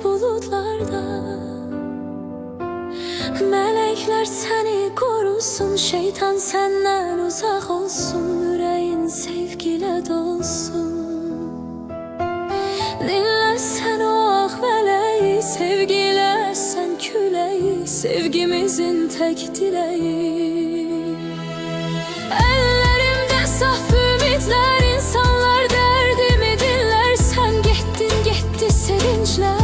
bulutlarda. Melekler seni korusun, şeytan senden uzak olsun, yüreğin sevgiyle dolsun. Dinle sen o ah meleği, sevgiyle sen küleyi, sevgimizin tek dileği. Ellerimde saf ümitler, insanlar derdimi dinler. Sen gittin gitti sevinçler,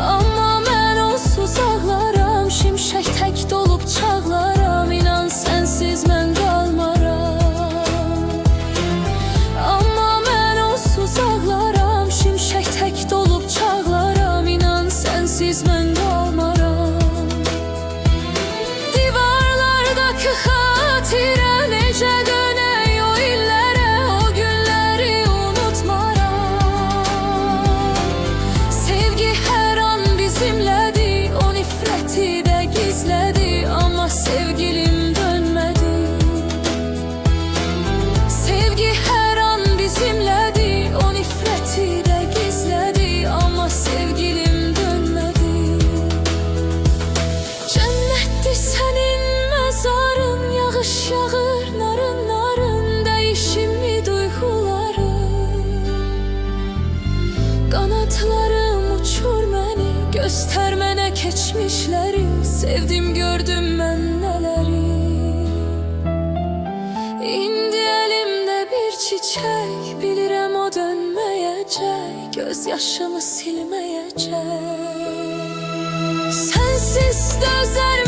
ama ben onsuz ağlaram. Şimşek tek dolup çağlaram, inan sensiz mən qalmaram. Amma mən onsuz ağlaram, şimşek tek dolup çağlaram, inan sensiz mən qalmaram. Divarlardakı xatirə necə dönək o illərə, o günləri unutmaram. Sevgi hər an bizimlədi, o nifrəti də gizlədi, amma sevgilim dönmədi. Sevgi hər an bizimlədi, o nifrəti də gizlədi, amma sevgilim dönmədi. Cənnətdir sənin məzarın, yağış yağır narın narın, dəyişimli duyğularım. Qanatlarım uçur məni, göstər mənə keçmişləri, sevdim gördüm mən nələri. İndi əlimdə bir çiçək, bilirəm o dönməyəcək, göz yaşımı silməyəcək. Sensiz dözər